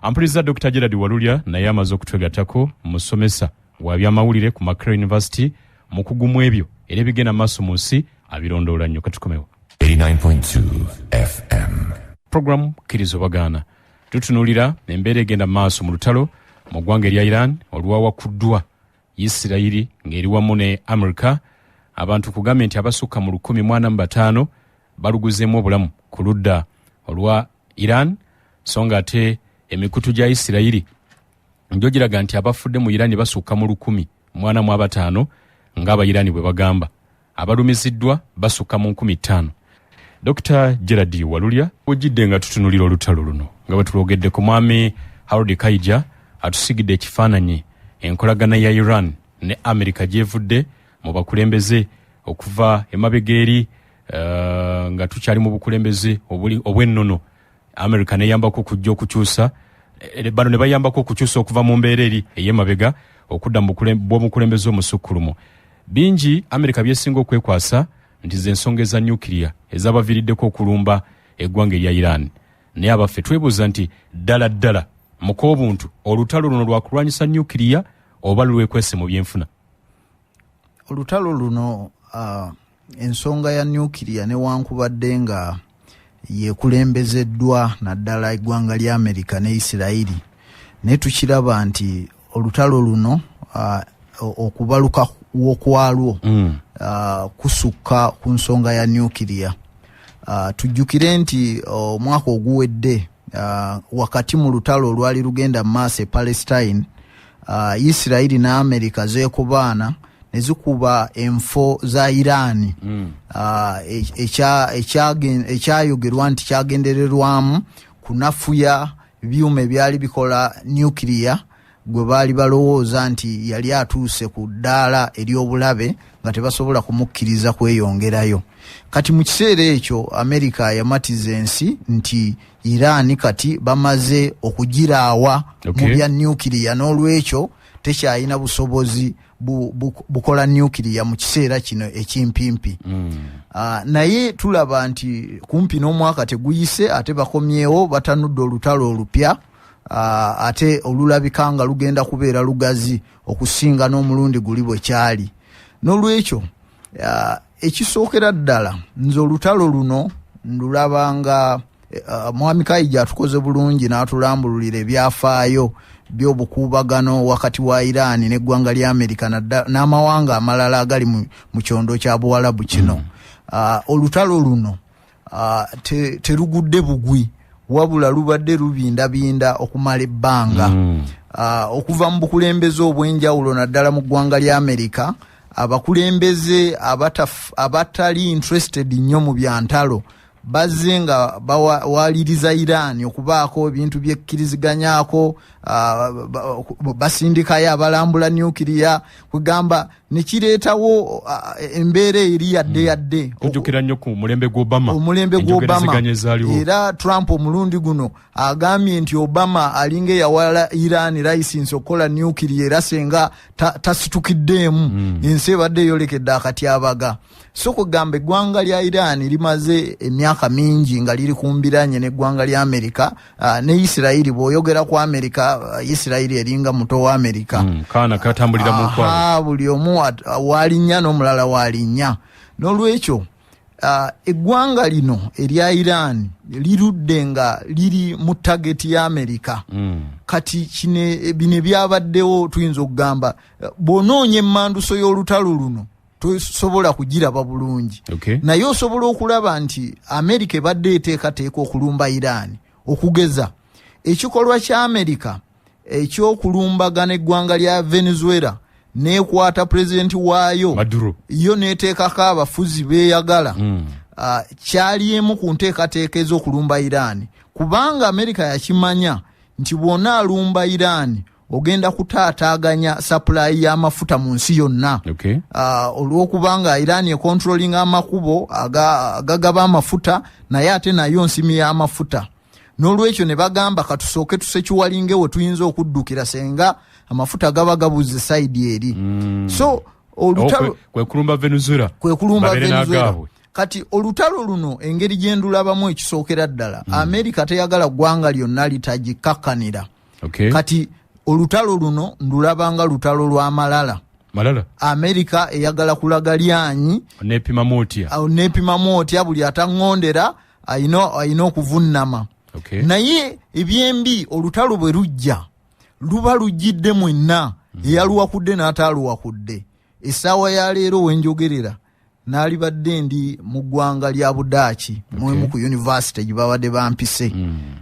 Ampulizza Dr. Gerard Walulya naye amaze okutwegattako musomesa wa byamawulire ku Makerere University mu kugumu ebyo era ebigenda maaso mu nsi abirondoola nnyo. Katukomewo 89.2 FM. Program Kirizo Bagaana tutunuulira embeera egenda maaso mu lutalo mu ggwanga erya Iran olwawakuddwa Isirayiri ng'eri wamu ne Amerika. Abantu kugambye nti abasukka mu 145 baluguzeemu obulamu ku ludda olwa Iran, so nga ate emikutu gya Isirayiri njo giraga nti abafudde mu Iran basukka mu 145 ng'Abayirani bwe bagamba. Abalumiziddwa basukka mu 5000. Dr. Gerard Walulya ojjidde nga tutunulira olutalo luno nga bwe tulogedde ku mwami Harold Kaija atusigidde ekifaananyi enkolagana ya Iran ne Amerika gyevudde mu bakulembeze okuva emabega eri nga tukyali mu bukulembeze obw'ennono. Amerika neyambako okujja okukyusa bano ne bayambako okukyusa okuva mu mbeera eri ey'emabega okudda mu bw'omukulembeze omusukkulumu. Bingi Amerika byesinga okwekwasa nti z'ensonga eza nyukiriya ezabaviiriddeko okulumba eggwanga erya Iran. Naye abaffe twebuuza nti ddala mu k'obuntu olutalo luno lwakulwanyisa nyukiriya oba lwekwese mu byenfuna? Olutalo luno ensonga ya nyukiriya newankubadde nga yekulembezeddwa naddala eggwanga lya Amerika ne Isirayiri, naye tukiraba nti olutalo luno okubaluka w'okwalwo kusukka ku nsonga ya nyukiriya. Tujjukire nti omwaka oguwedde wakati mu lutalo olwali lugenda mu maaso e Palestine, Isirayiri ne Amerika zeekubaana ne zikuba enfo za Irani ekyayogerwa nti kyagendererwamu kunafuya byuma ebyali bikola nyukiriya gwe baali balowooza nti yali atuuse ku ddaala ery'obulabe nga tebasobola kumukkiriza kweyongerayo. Kati mu kiseera ekyo Amerika yamatiza ensi nti Irani kati bamaze okugiraawa mu bya nyukiriya, n'olwekyo tekyalina busobozi bukola nyukiriya mu kiseera kino ekimpimpi. Naye tulaba nti kumpi n'omwaka teguyise ate bakomyewo batanudde olutalo olupya, ate olulabika nga lugenda kubeera lugazi okusinga n'omulundi guli bwe kyali. N'olwekyo ekisookera ddala nze olutalo luno ndulabanga mwami Kaija atukoze bulungi n'atulambululira ebyafaayo by'obukuubagano wakati wa Iran n'eggwanga lya Amerika n'amawanga amalala agali mu kyondo kya Buwalabu kino. Olutalo luno terugudde bugwi, wabula lubadde lubindabinda okumala ebbanga. Okuva mu bukulembeze obw'enjawulo naddala mu ggwanga lya Amerika, abakulembeze abatali interested nnyo mu byantalo bazze nga bawaliriza Iran okubaako ebintu byekkiriziganyako, basindikayo abalambula nyukiriya, kugamba nekireetawo embeera eri yadde tujjukira nnyo ku mulembe gw'Obama. Era Trump omulundi guno agambye nti Obama alinga eyawala Iran license okukola nyukiriya era senga tasitukiddeemu ensi ebadde eyolekedde akatyabaga. So kugamba eggwanga lya Iran limaze emyaka mingi nga liri kumbiranye n'eggwanga lya Amerika ne Isirayiri. Bw'oyogera ku Amerika, Isirayiri eringa muto wa Amerika. Kaana katambulira mu nkwano. Buli omu walinnya n'omulala walinnya. N'olwekyo eggwanga lino erya Iran lirudde nga liri mu target ya Amerika. Kati bino byabaddewo tuyinza okugamba bw'onoonya emmanduso y'olutalo luno tosobola kugiraba bulungi. Naye osobola okulaba nti Amerika ebadde eteekateeka okulumba Iran, okugeza ekikolwa kya Amerika eky'okulumbagana eggwanga lya Venezuela nekwata pulezidenti waayo Maduro, yo neteekako abafuzi beeyagala. Kyali emu ku nteekateeka ez'okulumba Iran, kubanga Amerika yakimanya nti bw'ona alumba Iran ogenda kutaataaganya supply y'amafuta mu nsi yonna. Olw'okubanga Iran econtrolling amakubo agagaba amafuta, naye ate nayo nsimi y'amafuta. N'olwekyo ne bagamba katusooke tusekiwalingewo tuyinza okuddukira senga amafuta gaba gabuze side eri. So olutalo kwekulumba Venezuela. Kati olutalo luno engeri gyendulabamu ekisookera ddala, Amerika teyagala ggwanga lyonna litagikakkanira Okay. Kati olutalo luno ndulabanga lutalo lwa malala. Amerika eyagala kulaga lyanyi nepima motya buli atangondera ayina okuvunnama. Okay. Naye ebyembi olutalo bwe lujja luba lujjidde mwenna eyaluwakudde n'ataaluwakudde. Essaawa ya leero wenjogerera naalibadde ndi mu ggwanga lya Budaaki mwemu ku university gye babadde bampise.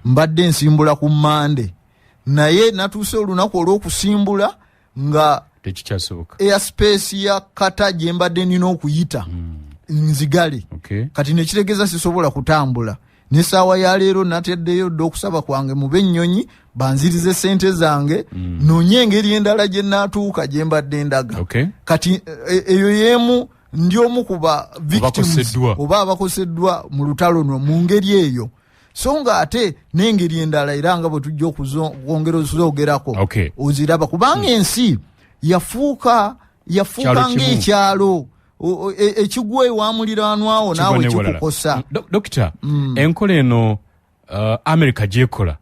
Mbadde nsimbula ku Mande naye natuuse olunaku olw'okusimbula nga tekikyasoboka airspace ya kata gye mbadde nina okuyita nzigale. Okay. Kati nekitegeeza sisobola kutambula. N'essaawa ya leero nateddeyo dde okusaba kwange mu b'ennyonyi banzirize ssente zange noonye engeri endala gye naatuuka gye mbadde ndaga. Okay. Kati eyo yeemu ndi omu kuba victims oba abakoseddwa mu lutalo no mu ngeri eyo. So nga ate n'engeri endala era nga bwe tujja okwongera ozogerako oziraba kubanga ensi yafuuka ng'ekyalo ekigwa ewa muliraanwawo naawe kikukosa. Dokita, enkola eno Amerika gyekola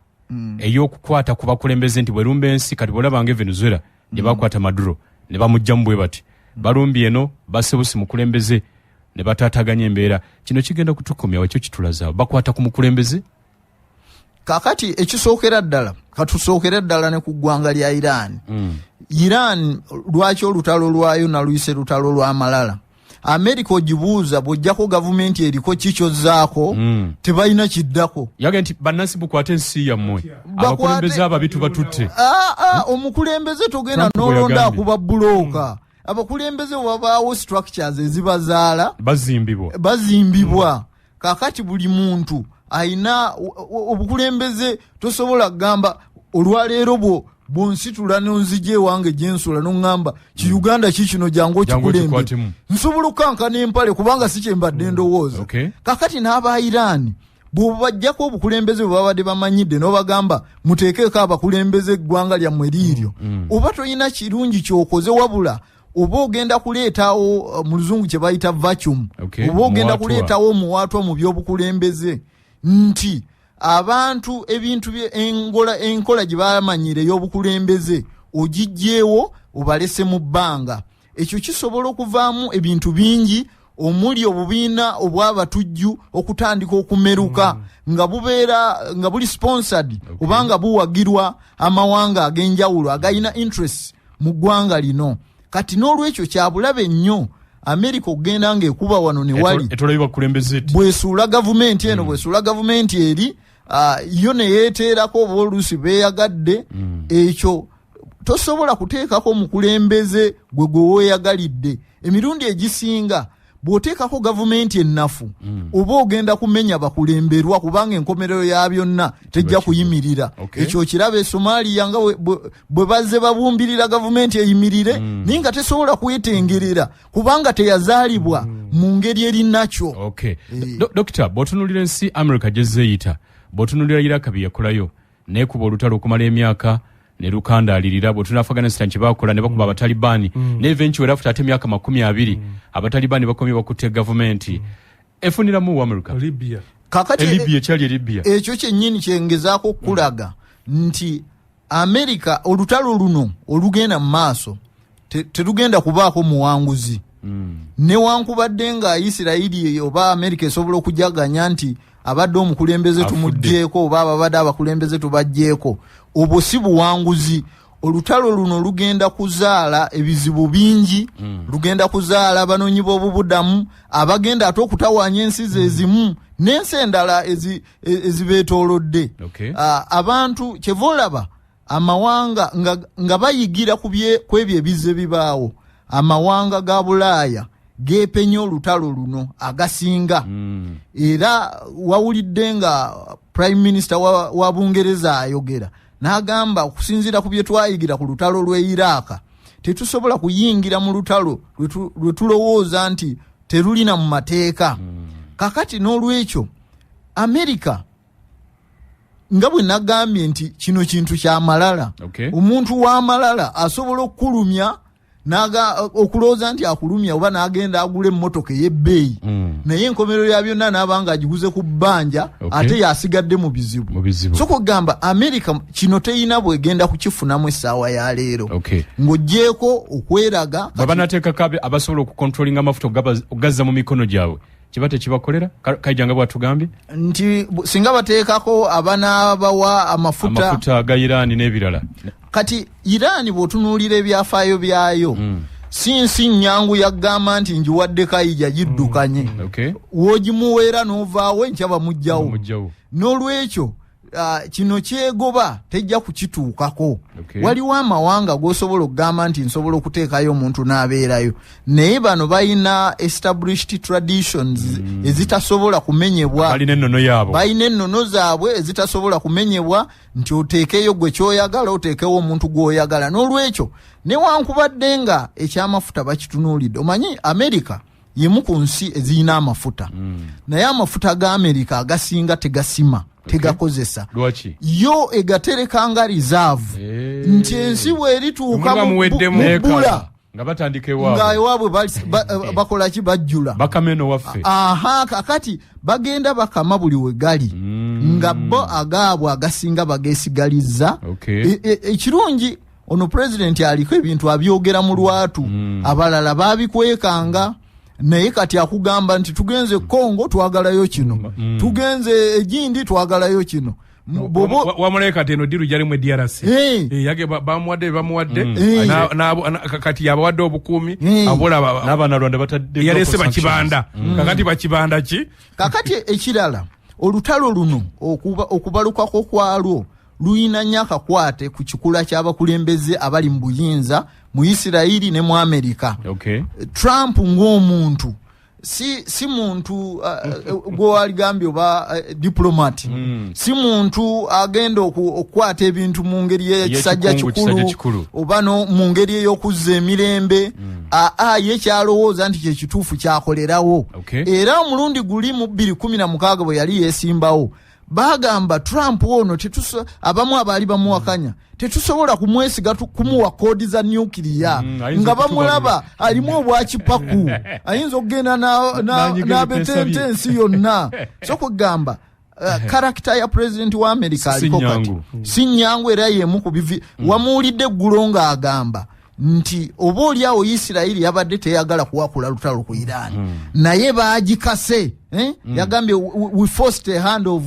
ey'okukwata ku bakulembeze nti bwerumba ensi kati bwolabanga Venezuela gye bakwata Maduro ne bamugjamu bwe bati balumbi eno basebusi mukulembeze ne bataataganya embeera kino kigenda kutukomyawo ekyo kitulaza bakwata ku mukulembeze. Kakati ekisookera ddala katusookera ddala ne ku ggwanga lya Iran. Iran lwaki olutalo lwayo naluyise lutalo lwa malala. Amerika ogibuuza bw'ojjako gavumenti eriko kikyozzaako tebalina kiddako. Yage nti bannansi bukwate ensi yammwe abakulembeze ababi tubatutte. Omukulembeze togenda n'olonda akuba bulooka. Abakulembeze wabaawo structures ezibazaala bazimbibwa. Kakati buli muntu aina obukulembeze tosobola kugamba olwaleero bwonsitula n'onzije wange gyensula n'ongamba ki Uganda kikino jangu okikulembe nsobola okukankana empale kubanga si kyembadde ndowooza. Kakati n'aba Iran bw'obajjako obukulembeze bwe babadde bamanyidde n'obagamba muteekeeko abakulembeze eggwanga lyammwe liiryo oba toyina kirungi kyokoze wabula oba ogenda kuleetawo mu luzungu kye bayita vacuum oba ogenda kuleetawo omuwaatwa mu by'obukulembeze nti abantu ebintu enkola gye bamanyire ey'obukulembeze ogijjeewo obalese mu bbanga. Ekyo kisobola okuvaamu ebintu bingi omuli obubiina obw'abatujju okutandika okumeruka nga buli sponsored oba nga buwagirwa amawanga ag'enjawulo agayina interest mu ggwanga lino. Kati n'olwekyo kyabulabe nnyo Amerika okugenda ng'ekuba wano ne wali bwesuula gavumenti eno bwesuula gavumenti eri yo ne yeeteerako oba oluusi beeyagadde ekyo tosobola kuteekako mukulembeze gwe weeyagalidde. Emirundi egisinga bw'oteekako gavumenti ennafu oba ogenda kumenya bakulemberwa kubanga enkomerero ya byonna tejja kuyimirira. Ekyo kiraba Somalia nga bwe bazze babumbirira gavumenti eyimirire naye nga tesobola kwetengerera kubanga teyazaalibwa mu ngeri erinakyo. Dokita, bw'otunuulira ensi Amerika gye zeeyita bw'otunuulira Iraq bye yakolayo neekuba olutalo okumala emyaka ne lukandaalirira bw'otunula Afghanistan kye baakola ne bakuba abatalibani ne eventually after ate emyaka 20 abatalibani bakomye bakutte gavumenti efuniramu Amerika kakati Libya ekyali Libya. Ekyo kyennyini kyengezaako okulaga nti Amerika olutalo luno olugenda mu maaso terugenda kubaako muwanguzi. Newankubadde nga Isirayiri oba Amerika esobola okujaganya nti abadde omukulembeze tumugjeeko oba ababadde abakulembeze tubajjeeko obwo si buwanguzi. Olutalo luno lugenda kuzaala ebizibu bingi lugenda kuzaala abanoonyi b'obubudamu abagenda ate okutawaanya ensi ze ezimu n'ensi endala ezibeetoolodde. Abantu kyeva olaba amawanga nga bayigira ku ebyo ebize bibaawo amawanga ga Bulaaya geepenya olutalo luno agasinga. Era wawulidde nga Prime Minister wa Bungereza ayogera n'agamba okusinziira ku bye twayigira ku lutalo lw'e Iraq tetusobola kuyingira mu lutalo lwe tulowooza nti terulina mu mateeka. Kakati n'olwekyo Amerika nga bwe nagambye nti kino kintu kya malala. Omuntu w'amalala asobola okukulumya okulooza nti akulumya oba n'agenda agula emmotoka ey'ebbeeyi naye enkomerero ya byonna n'abanga agiguze ku bbanja ate yasigadde mu bizibu. So kugamba America kino teyina bwegenda kukifunamu essaawa ya leero ng'oggyeko okweraga baba nateekako abasobola okukontrolinga amafuta ogazza mu mikono gyabwe kiba tekibakolera Kaijanga bw'atugambye nti singa bateekako abanaabawa amafuta ga Irani n'ebirala. Kati Irani bw'otunuulira ebyafaayo byayo si nnyangu yagamba nti njiwadde Kaija giddukanye w'ogimuweera n'ovaawo enkya bamugjawo n'olwekyo kino kyegoba tejja kukituukako. Waliwo amawanga g'osobola okugamba nti nsobola okuteekayo omuntu n'abeerayo naye bano balina established traditions ezitasobola kumenyebwa, balina ennono zaabwe ezitasobola kumenyebwa nti oteekeyo gwe kyoyagala oteekewo omuntu gw'oyagala. N'olwekyo newankubadde nga ekyamafuta bakitunuulidde, omanyi America yemu ku nsi ezirina amafuta naye amafuta ga America agasinga tegasima tegakozesa yo egatereka nga reserve nti ensi bw'erituuka mubbula nga batandika ewaabwe bakola ki bajjula bakameno waffe kakati bagenda bakama buli we gali nga bo agaabwe agasinga bageesigalizza. Ekirungi ono president aliko ebintu abyogera mu lwatu abalala babikwekanga naye kati akugamba nti tugenze Kongo twagalayo kino tugenze Egindi twagalayo kino wamuleka teno diru jali mu DRC yage bamuwadde kati yabawadde obukuumi abola n'abanalonda batadde yalese bakibanda kakati bakibanda ki kakati ekirala olutalo luno okubalukako kwalwo luyina nnyo akakwate ku kikula ky'abakulembeze abali mu buyinza mu Isirairi ne mu Amerika. Trump ng'omuntu si muntu gwaligambye oba diplomat si muntu agenda okukwata ebintu mu ngeri y'ekisajja kikulu oba no mu ngeri ey'okuzza emirembe ye kyalowooza nti kyekituufu kyakolerawo. Era omulundi guli mu 2016 bwe yali yeesimbawo bagamba Trump ono abamu abaali bamuwakanya tetusobola kumwesiga kumuwa koodi za nuclear nga bamulaba alimu obwakipaku ayinza okugenda n'abetente ensi yonna. So kugamba karakita ya president wa America aliko kati si nnyangu era yemu ku bivi wamuwulidde eggulo ng'agamba nti oba oliawo Isirairi yabadde teyagala kuwakula lutalo ku Iran naye baagikase yagambye we forced a hand of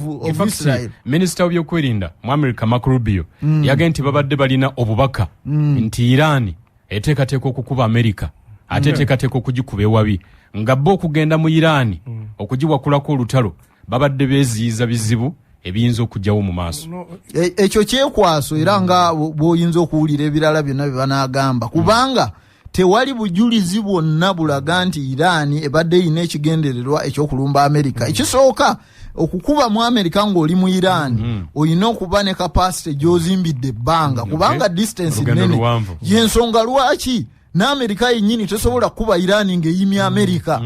Israel. Minister w'ebyokwerinda mu America Marco Rubio yagambye nti babadde balina obubaka nti Iran eteekateeka okukuba America ate eteekateeka okugikuba ewabi nga bo okugenda mu Iran okugiwakulako olutalo babadde beeziyiza bizibu ebiyinza okujjawo mu maaso. Ekyo kyekwaso era nga bw'oyinza okuwulira ebirala byonna bye banaagamba kubanga tewali bujulizi bwonna bulaga nti Iran ebadde erina ekigendererwa ekyokulumba America. Ekisooka okukuba mu America ng'oli mu Iran olina okuba ne capacity gy'ozimbidde ebbanga kubanga distance nene y'ensonga lwaki n'Amerika yennyini tesobola kuba Iran ng'eyimya America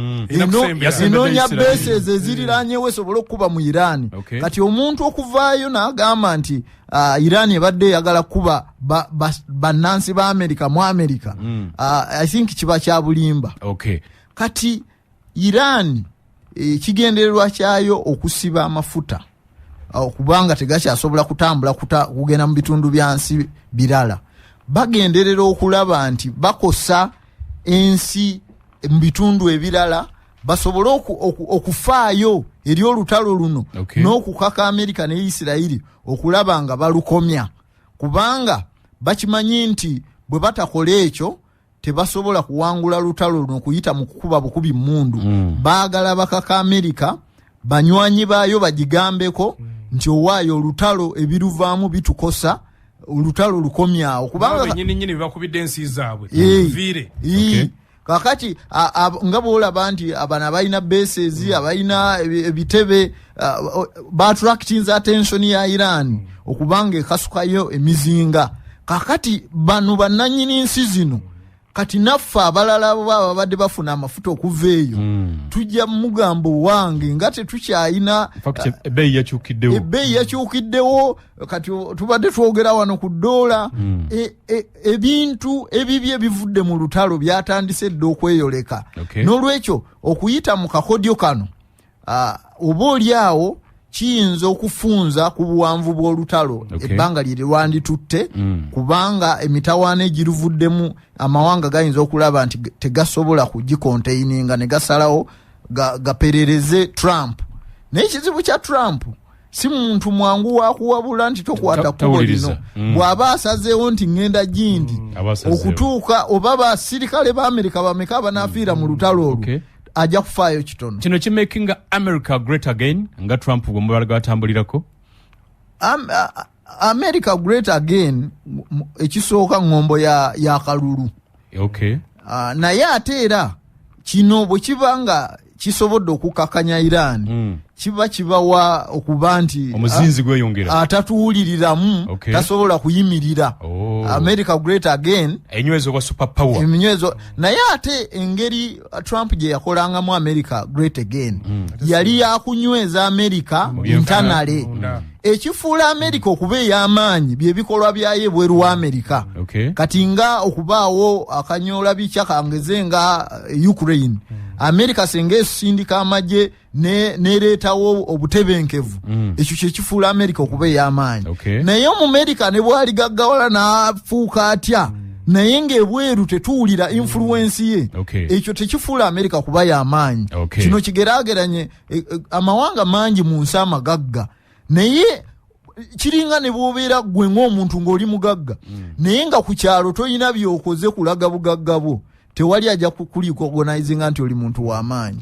enoonya bases eziriranyewo esobola okuba mu Iran. Kati omuntu okuvaayo n'agamba nti Iran ebadde eyagala kuba bannansi ba America mu America I think kiba kya bulimba. Kati Iran kigendererwa kyayo okusiba amafuta okubanga tegakyasobola kutambula kugenda mu bitundu byansi birala bagenderera okulaba nti bakosa ensi mu bitundu ebirala basobole okufaayo eri olutalo luno n'okukaka America ne Isirairi okulaba nga balukomya kubanga bakimanyi nti bwe batakola ekyo tebasobola kuwangula lutalo luno kuyita mu kukuba bukubi mundu baagala bakaka America banywanyi baayo bagigambeko nti owaayo olutalo ebiruvaamu bitukosa olutalo lukomyawo kubanga nyini bakubidde ensi zaabwe vire kakati nga bwolaba nti abana balina bases abalina ebitebe battractinze attention ya Iran okubanga ekasukayo emizinga kakati bano bannanyini nsi zino kati naffe abalala baba badde bafuna amafuta okuva eyo tujja mugambo wange nga tetukyayina ebbeeyi yakyukiddewo kati tubadde twogera wano ku ddoola ebintu ebibye ebivudde mu lutalo byatandise dde okweyoleka n'olwekyo okuyita mu kakodyo kano oba oli awo kiyinza okufunza ku buwanvu bw'olutalo ebbanga lye lwanditutte kubanga emitawaana egiruvuddemu amawanga gayinza okulaba nti tegasobola kugikonteininga ne gasalawo gaperereze Trump. Naye ekizibu kya Trump si muntu mwangu wakuwabula nti tokwata kkubo lino bw'aba asazeewo nti ngenda gindi okutuuka oba basirikale ba Amerika bameka abanaafiira mu lutalo olwo ajja kufaayo kitono. Kino kimakinga America great again nga Trump bwe mubala gatambulirako. America great again ekisooka ngombo ya kalulu. Naye ate era kino bwe kibanga kisobodde okukakanya Iran kiba kibawa okuba nti omuzinzi gweyongera atatuwuliriramu tasobola kuyimirira. America great again enywezo wa super power naye ate engeri Trump gye yakolangamu America great again yali yakunyweza America internally ekifuula America okuba ey'amaanyi bye bikolwa byaye bweru wa America kati nga okubaawo akanyoola bikya kangeze nga Ukraine America senga esindika amagye nereetawo obutebenkevu ekyo kye kifuula America okuba ey'amaanyi naye mu America ne bwali gaggawala n'afuuka atya naye ng'ebweru tetuwulira influence ye ekyo tekifuula America kuba y'amaanyi kino kigeraageranye amawanga mangi mu nsi amagagga naye kiringa ne bw'obeera gwe ng'omuntu ng'oli mugagga naye nga ku kyalo toyina by'okoze kulaga bugagga bwo tewali ajja kukuliiko organizinga nti oli muntu w'amaanyi.